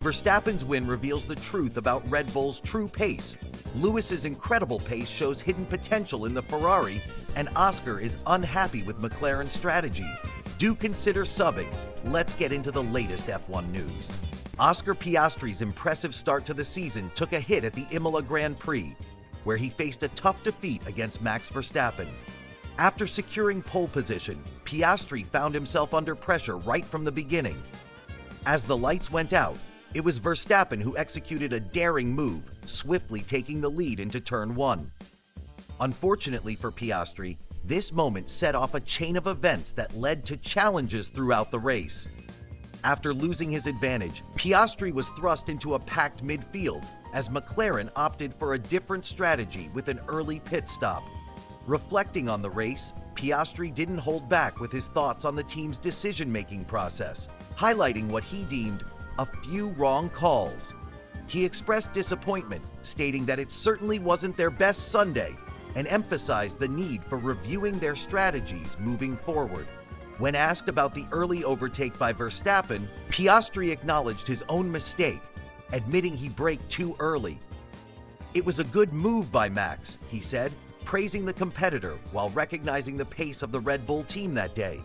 Verstappen's win reveals the truth about Red Bull's true pace. Lewis's incredible pace shows hidden potential in the Ferrari, and Oscar is unhappy with McLaren's strategy. Do consider subbing. Let's get into the latest F1 news. Oscar Piastri's impressive start to the season took a hit at the Imola Grand Prix, where he faced a tough defeat against Max Verstappen. After securing pole position, Piastri found himself under pressure right from the beginning. As the lights went out, it was Verstappen who executed a daring move, swiftly taking the lead into turn 1. Unfortunately for Piastri, this moment set off a chain of events that led to challenges throughout the race. After losing his advantage, Piastri was thrust into a packed midfield as McLaren opted for a different strategy with an early pit stop. Reflecting on the race, Piastri didn't hold back with his thoughts on the team's decision-making process, highlighting what he deemed a few wrong calls. He expressed disappointment, stating that it certainly wasn't their best Sunday, and emphasized the need for reviewing their strategies moving forward. When asked about the early overtake by Verstappen, Piastri acknowledged his own mistake, admitting he braked too early. "It was a good move by Max," he said, praising the competitor while recognizing the pace of the Red Bull team that day.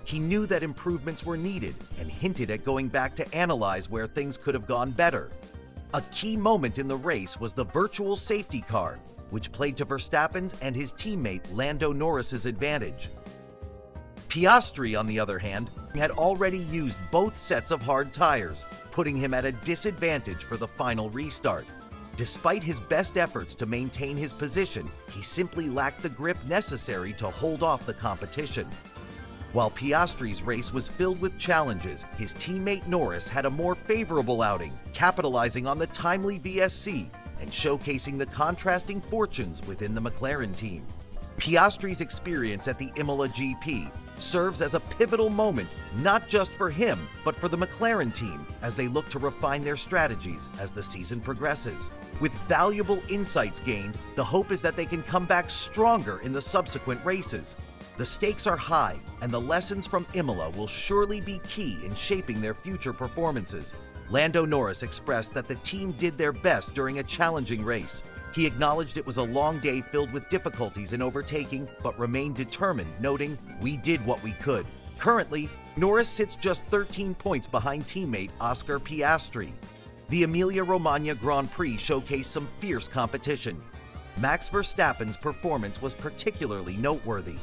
He knew that improvements were needed and hinted at going back to analyze where things could have gone better. A key moment in the race was the virtual safety car, which played to Verstappen's and his teammate Lando Norris's advantage. Piastri, on the other hand, had already used both sets of hard tires, putting him at a disadvantage for the final restart. Despite his best efforts to maintain his position, he simply lacked the grip necessary to hold off the competition. While Piastri's race was filled with challenges, his teammate Norris had a more favorable outing, capitalizing on the timely VSC and showcasing the contrasting fortunes within the McLaren team. Piastri's experience at the Imola GP serves as a pivotal moment not just for him, but for the McLaren team as they look to refine their strategies as the season progresses. With valuable insights gained, the hope is that they can come back stronger in the subsequent races. The stakes are high, and the lessons from Imola will surely be key in shaping their future performances. Lando Norris expressed that the team did their best during a challenging race. He acknowledged it was a long day filled with difficulties in overtaking, but remained determined, noting, "We did what we could." Currently, Norris sits just 13 points behind teammate Oscar Piastri. The Emilia-Romagna Grand Prix showcased some fierce competition. Max Verstappen's performance was particularly noteworthy.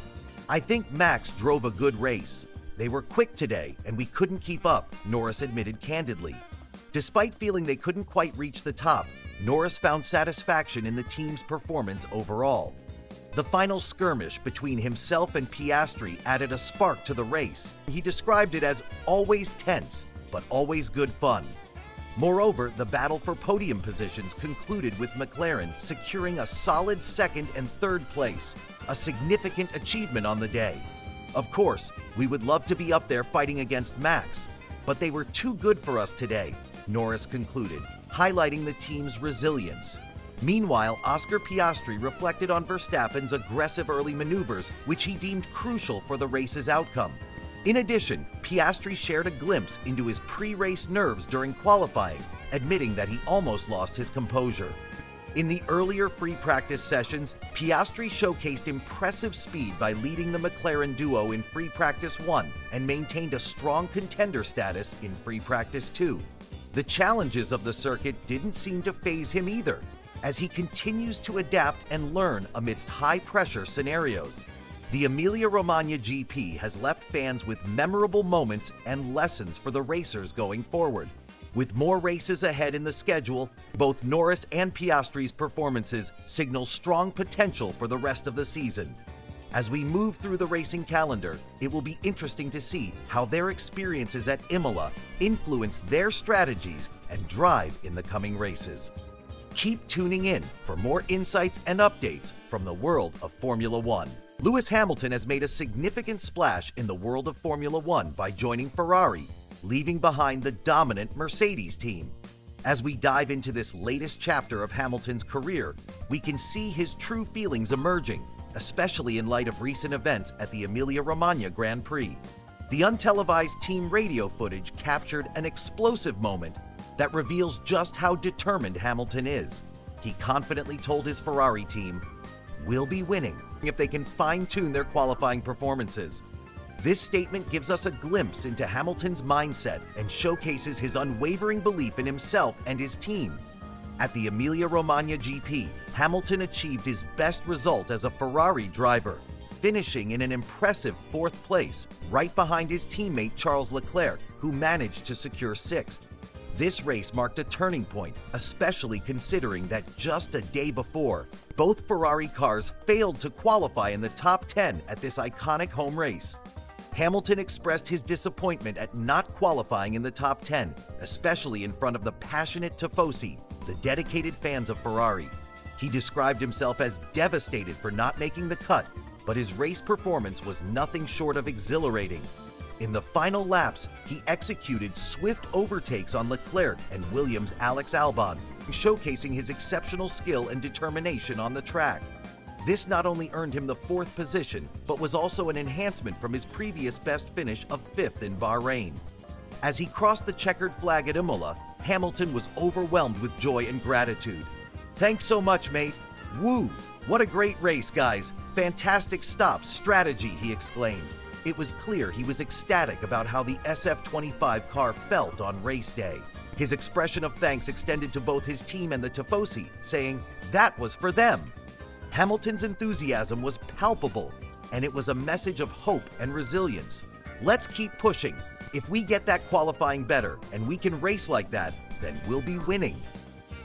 "I think Max drove a good race. They were quick today, and we couldn't keep up," Norris admitted candidly. Despite feeling they couldn't quite reach the top, Norris found satisfaction in the team's performance overall. The final skirmish between himself and Piastri added a spark to the race. He described it as always tense, but always good fun. Moreover, the battle for podium positions concluded with McLaren securing a solid second and third place, a significant achievement on the day. "Of course, we would love to be up there fighting against Max, but they were too good for us today," Norris concluded, highlighting the team's resilience. Meanwhile, Oscar Piastri reflected on Verstappen's aggressive early maneuvers, which he deemed crucial for the race's outcome. In addition, Piastri shared a glimpse into his pre-race nerves during qualifying, admitting that he almost lost his composure. In the earlier free practice sessions, Piastri showcased impressive speed by leading the McLaren duo in free practice 1 and maintained a strong contender status in free practice 2. The challenges of the circuit didn't seem to faze him either, as he continues to adapt and learn amidst high-pressure scenarios. The Emilia-Romagna GP has left fans with memorable moments and lessons for the racers going forward. With more races ahead in the schedule, both Norris and Piastri's performances signal strong potential for the rest of the season. As we move through the racing calendar, it will be interesting to see how their experiences at Imola influence their strategies and drive in the coming races. Keep tuning in for more insights and updates from the world of Formula One. Lewis Hamilton has made a significant splash in the world of Formula One by joining Ferrari, leaving behind the dominant Mercedes team. As we dive into this latest chapter of Hamilton's career, we can see his true feelings emerging, especially in light of recent events at the Emilia-Romagna Grand Prix. The untelevised team radio footage captured an explosive moment that reveals just how determined Hamilton is. He confidently told his Ferrari team, "We'll be winning if they can fine-tune their qualifying performances." This statement gives us a glimpse into Hamilton's mindset and showcases his unwavering belief in himself and his team. At the Emilia-Romagna GP, Hamilton achieved his best result as a Ferrari driver, finishing in an impressive 4th place, right behind his teammate Charles Leclerc, who managed to secure 6th. This race marked a turning point, especially considering that just a day before, both Ferrari cars failed to qualify in the top 10 at this iconic home race. Hamilton expressed his disappointment at not qualifying in the top 10, especially in front of the passionate tifosi, the dedicated fans of Ferrari. He described himself as devastated for not making the cut, but his race performance was nothing short of exhilarating. In the final laps, he executed swift overtakes on Leclerc and Williams' Alex Albon, showcasing his exceptional skill and determination on the track. This not only earned him the 4th position, but was also an enhancement from his previous best finish of 5th in Bahrain. As he crossed the checkered flag at Imola, Hamilton was overwhelmed with joy and gratitude. "Thanks so much, mate. Woo! What a great race, guys. Fantastic stop strategy," he exclaimed. It was clear he was ecstatic about how the SF25 car felt on race day. His expression of thanks extended to both his team and the tifosi, saying, "That was for them." Hamilton's enthusiasm was palpable, and it was a message of hope and resilience. "Let's keep pushing. If we get that qualifying better and we can race like that, then we'll be winning."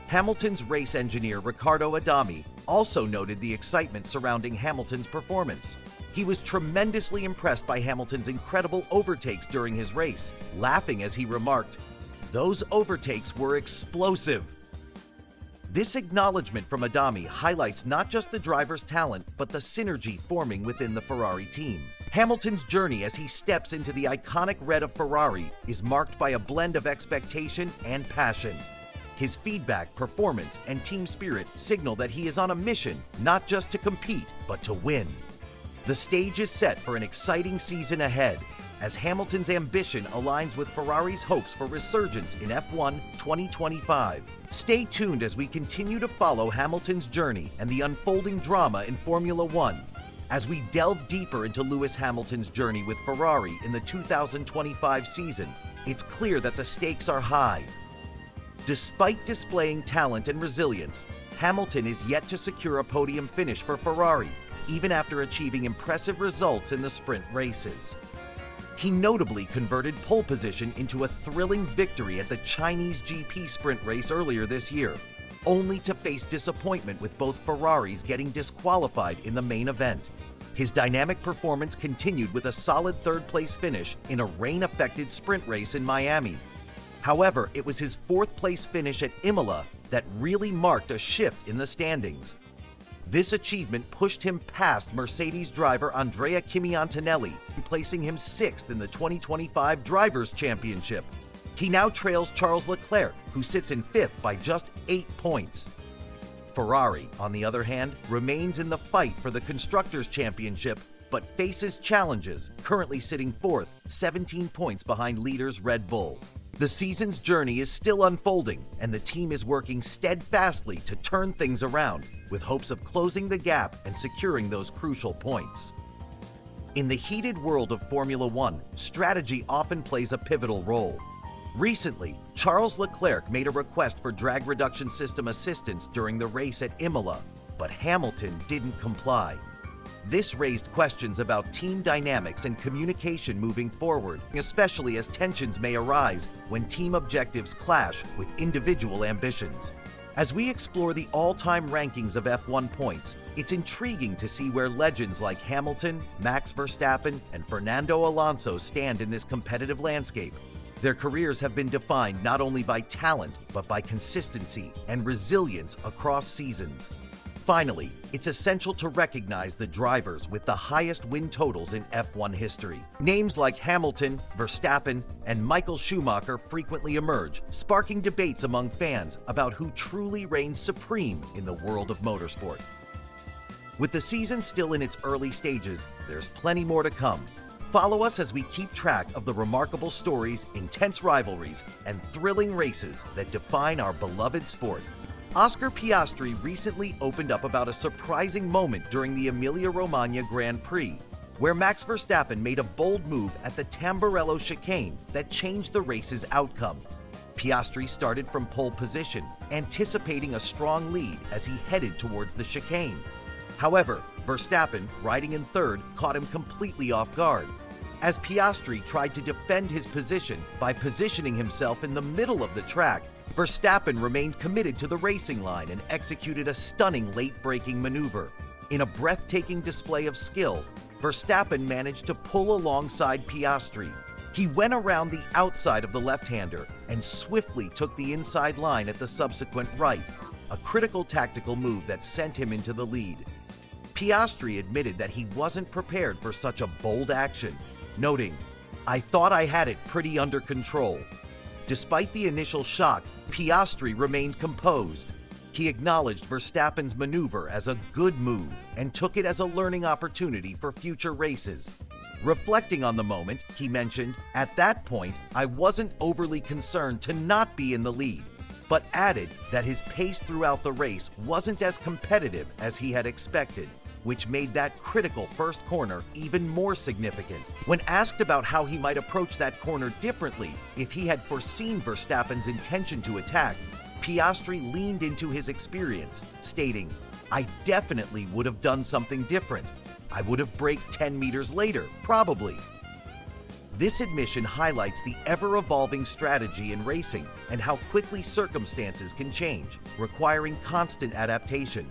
Hamilton's race engineer Riccardo Adami also noted the excitement surrounding Hamilton's performance. He was tremendously impressed by Hamilton's incredible overtakes during his race, laughing as he remarked, "Those overtakes were explosive." This acknowledgement from Adami highlights not just the driver's talent, but the synergy forming within the Ferrari team. Hamilton's journey as he steps into the iconic red of Ferrari is marked by a blend of expectation and passion. His feedback, performance, and team spirit signal that he is on a mission not just to compete, but to win. The stage is set for an exciting season ahead, as Hamilton's ambition aligns with Ferrari's hopes for resurgence in F1 2025. Stay tuned as we continue to follow Hamilton's journey and the unfolding drama in Formula One. As we delve deeper into Lewis Hamilton's journey with Ferrari in the 2025 season, it's clear that the stakes are high. Despite displaying talent and resilience, Hamilton is yet to secure a podium finish for Ferrari, even after achieving impressive results in the sprint races. He notably converted pole position into a thrilling victory at the Chinese GP sprint race earlier this year, only to face disappointment with both Ferraris getting disqualified in the main event. His dynamic performance continued with a solid 3rd-place finish in a rain-affected sprint race in Miami. However, it was his 4th-place finish at Imola that really marked a shift in the standings. This achievement pushed him past Mercedes driver Andrea Kimi Antonelli, placing him 6th in the 2025 Drivers' Championship. He now trails Charles Leclerc, who sits in 5th by just 8 points. Ferrari, on the other hand, remains in the fight for the Constructors' Championship, but faces challenges, currently sitting 4th, 17 points behind leaders Red Bull. The season's journey is still unfolding, and the team is working steadfastly to turn things around, with hopes of closing the gap and securing those crucial points. In the heated world of Formula One, strategy often plays a pivotal role. Recently, Charles Leclerc made a request for drag reduction system assistance during the race at Imola, but Hamilton didn't comply. This raised questions about team dynamics and communication moving forward, especially as tensions may arise when team objectives clash with individual ambitions. As we explore the all-time rankings of F1 points, it's intriguing to see where legends like Hamilton, Max Verstappen, and Fernando Alonso stand in this competitive landscape. Their careers have been defined not only by talent, but by consistency and resilience across seasons. Finally, it's essential to recognize the drivers with the highest win totals in F1 history. Names like Hamilton, Verstappen, and Michael Schumacher frequently emerge, sparking debates among fans about who truly reigns supreme in the world of motorsport. With the season still in its early stages, there's plenty more to come. Follow us as we keep track of the remarkable stories, intense rivalries, and thrilling races that define our beloved sport. Oscar Piastri recently opened up about a surprising moment during the Emilia-Romagna Grand Prix, where Max Verstappen made a bold move at the Tamburello chicane that changed the race's outcome. Piastri started from pole position, anticipating a strong lead as he headed towards the chicane. However, Verstappen, riding in third, caught him completely off guard. As Piastri tried to defend his position by positioning himself in the middle of the track, Verstappen remained committed to the racing line and executed a stunning late-braking maneuver. In a breathtaking display of skill, Verstappen managed to pull alongside Piastri. He went around the outside of the left-hander and swiftly took the inside line at the subsequent right, a critical tactical move that sent him into the lead. Piastri admitted that he wasn't prepared for such a bold action, noting, "I thought I had it pretty under control." Despite the initial shock, Piastri remained composed. He acknowledged Verstappen's maneuver as a good move and took it as a learning opportunity for future races. Reflecting on the moment, he mentioned, "At that point, I wasn't overly concerned to not be in the lead," but added that his pace throughout the race wasn't as competitive as he had expected, which made that critical first corner even more significant. When asked about how he might approach that corner differently if he had foreseen Verstappen's intention to attack, Piastri leaned into his experience, stating, "I definitely would have done something different. I would have braked 10 meters later, probably." This admission highlights the ever-evolving strategy in racing and how quickly circumstances can change, requiring constant adaptation.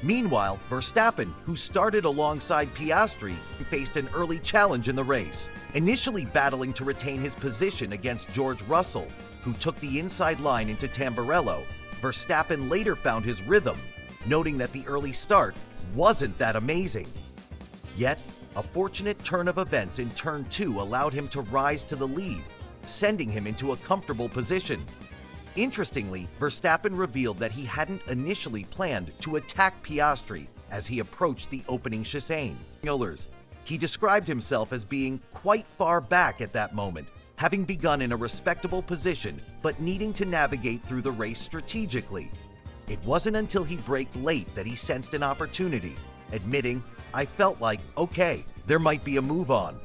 Meanwhile, Verstappen, who started alongside Piastri, faced an early challenge in the race. Initially battling to retain his position against George Russell, who took the inside line into Tamburello, Verstappen later found his rhythm, noting that the early start wasn't that amazing. Yet, a fortunate turn of events in Turn 2 allowed him to rise to the lead, sending him into a comfortable position. Interestingly, Verstappen revealed that he hadn't initially planned to attack Piastri as he approached the opening chicane. He described himself as being quite far back at that moment, having begun in a respectable position but needing to navigate through the race strategically. It wasn't until he braked late that he sensed an opportunity, admitting, "I felt like, okay, there might be a move on."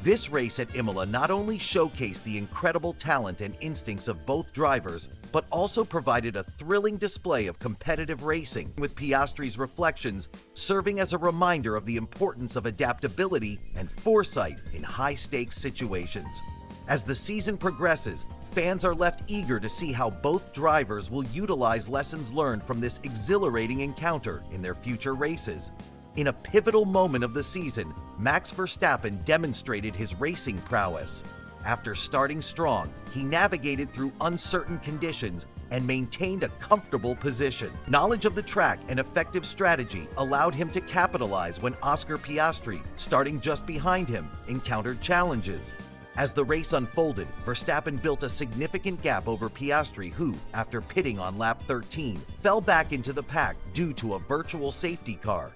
This race at Imola not only showcased the incredible talent and instincts of both drivers, but also provided a thrilling display of competitive racing, with Piastri's reflections serving as a reminder of the importance of adaptability and foresight in high-stakes situations. As the season progresses, fans are left eager to see how both drivers will utilize lessons learned from this exhilarating encounter in their future races. In a pivotal moment of the season, Max Verstappen demonstrated his racing prowess. After starting strong, he navigated through uncertain conditions and maintained a comfortable position. Knowledge of the track and effective strategy allowed him to capitalize when Oscar Piastri, starting just behind him, encountered challenges. As the race unfolded, Verstappen built a significant gap over Piastri, who, after pitting on lap 13, fell back into the pack due to a virtual safety car.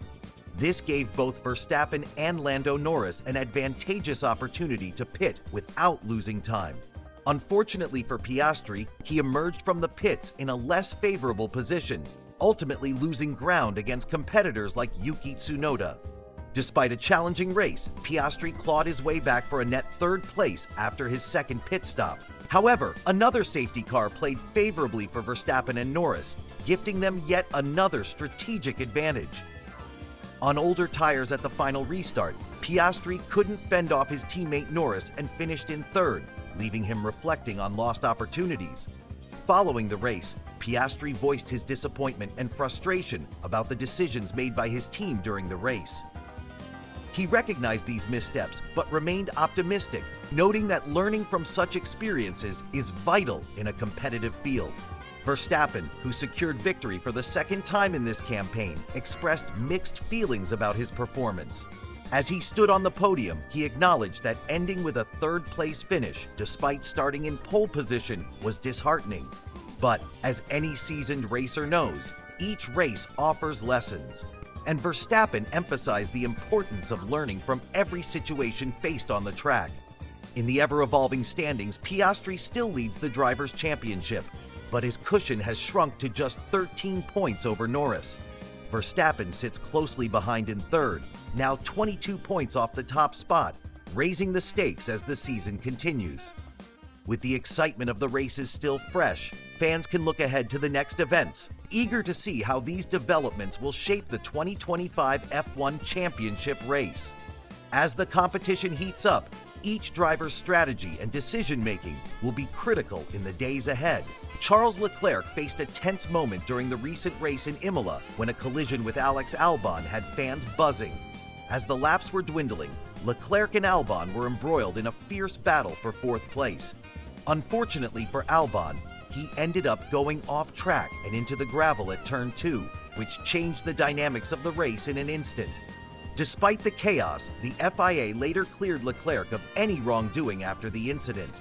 This gave both Verstappen and Lando Norris an advantageous opportunity to pit without losing time. Unfortunately for Piastri, he emerged from the pits in a less favorable position, ultimately losing ground against competitors like Yuki Tsunoda. Despite a challenging race, Piastri clawed his way back for a net third place after his second pit stop. However, another safety car played favorably for Verstappen and Norris, gifting them yet another strategic advantage. On older tires at the final restart, Piastri couldn't fend off his teammate Norris and finished in third, leaving him reflecting on lost opportunities. Following the race, Piastri voiced his disappointment and frustration about the decisions made by his team during the race. He recognized these missteps but remained optimistic, noting that learning from such experiences is vital in a competitive field. Verstappen, who secured victory for the second time in this campaign, expressed mixed feelings about his performance. As he stood on the podium, he acknowledged that ending with a third-place finish, despite starting in pole position, was disheartening. But, as any seasoned racer knows, each race offers lessons. and Verstappen emphasized the importance of learning from every situation faced on the track. In the ever-evolving standings, Pastri still leads the Drivers' Championship, but his cushion has shrunk to just 13 points over Norris. Verstappen sits closely behind in third, now 22 points off the top spot, raising the stakes as the season continues. With the excitement of the races still fresh, fans can look ahead to the next events, eager to see how these developments will shape the 2025 F1 Championship race. As the competition heats up, each driver's strategy and decision-making will be critical in the days ahead. Charles Leclerc faced a tense moment during the recent race in Imola when a collision with Alex Albon had fans buzzing. As the laps were dwindling, Leclerc and Albon were embroiled in a fierce battle for fourth place. Unfortunately for Albon, he ended up going off track and into the gravel at turn 2, which changed the dynamics of the race in an instant. Despite the chaos, the FIA later cleared Leclerc of any wrongdoing after the incident.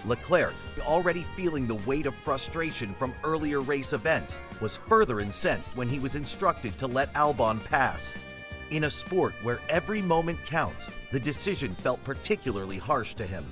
Leclerc, already feeling the weight of frustration from earlier race events, was further incensed when he was instructed to let Albon pass. In a sport where every moment counts, the decision felt particularly harsh to him.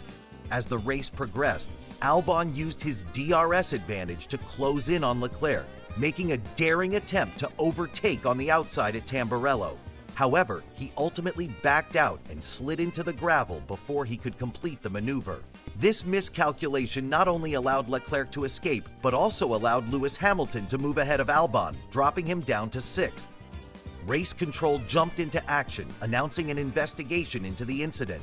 As the race progressed, Albon used his DRS advantage to close in on Leclerc, making a daring attempt to overtake on the outside at Tamburello. However, he ultimately backed out and slid into the gravel before he could complete the maneuver. This miscalculation not only allowed Leclerc to escape, but also allowed Lewis Hamilton to move ahead of Albon, dropping him down to 6th. Race control jumped into action, announcing an investigation into the incident.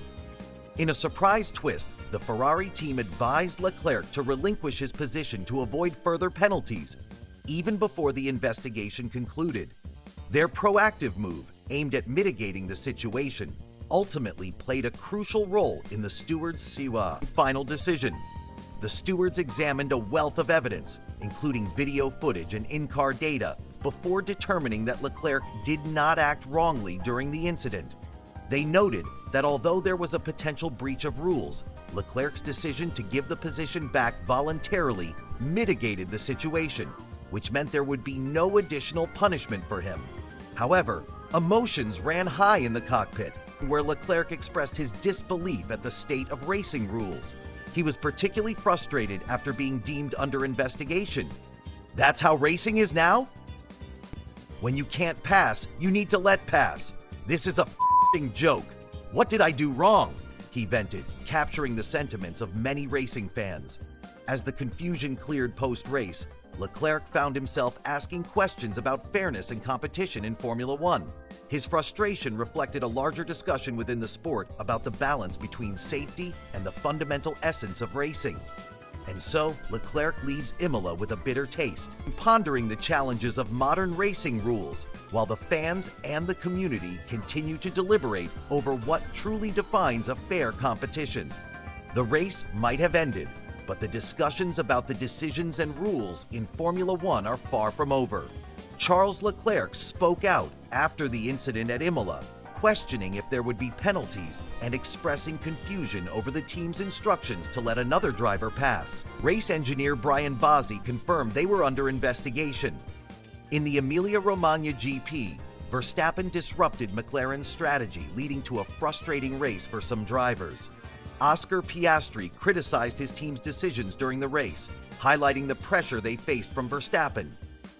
In a surprise twist, the Ferrari team advised Leclerc to relinquish his position to avoid further penalties, even before the investigation concluded. Their proactive move, aimed at mitigating the situation, ultimately played a crucial role in the stewards' final decision. The stewards examined a wealth of evidence, including video footage and in-car data, before determining that Leclerc did not act wrongly during the incident. They noted that although there was a potential breach of rules, Leclerc's decision to give the position back voluntarily mitigated the situation, which meant there would be no additional punishment for him. However, emotions ran high in the cockpit, where Leclerc expressed his disbelief at the state of racing rules. He was particularly frustrated after being deemed under investigation. That's how racing is now? When you can't pass, you need to let pass. This is a f***ing joke. What did I do wrong? He vented, capturing the sentiments of many racing fans. As the confusion cleared post-race, Leclerc found himself asking questions about fairness and competition in Formula One. His frustration reflected a larger discussion within the sport about the balance between safety and the fundamental essence of racing. And so, Leclerc leaves Imola with a bitter taste, pondering the challenges of modern racing rules, while the fans and the community continue to deliberate over what truly defines a fair competition. The race might have ended, but the discussions about the decisions and rules in Formula One are far from over. Charles Leclerc spoke out after the incident at Imola, questioning if there would be penalties and expressing confusion over the team's instructions to let another driver pass. Race engineer Brian Bozzi confirmed they were under investigation. In the Emilia-Romagna GP, Verstappen disrupted McLaren's strategy, leading to a frustrating race for some drivers. Oscar Piastri criticized his team's decisions during the race, highlighting the pressure they faced from Verstappen.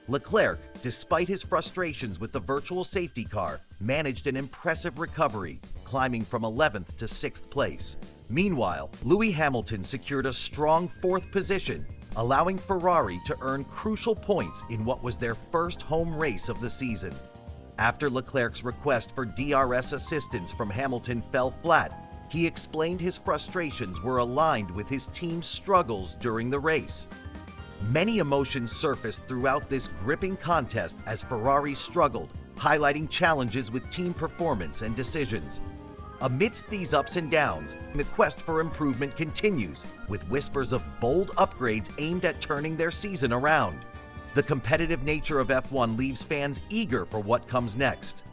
Leclerc, despite his frustrations with the virtual safety car, managed an impressive recovery, climbing from 11th to 6th place. Meanwhile, Lewis Hamilton secured a strong 4th position, allowing Ferrari to earn crucial points in what was their first home race of the season. After Leclerc's request for DRS assistance from Hamilton fell flat, he explained his frustrations were aligned with his team's struggles during the race. Many emotions surfaced throughout this gripping contest as Ferrari struggled, highlighting challenges with team performance and decisions. Amidst these ups and downs, the quest for improvement continues, with whispers of bold upgrades aimed at turning their season around. The competitive nature of F1 leaves fans eager for what comes next.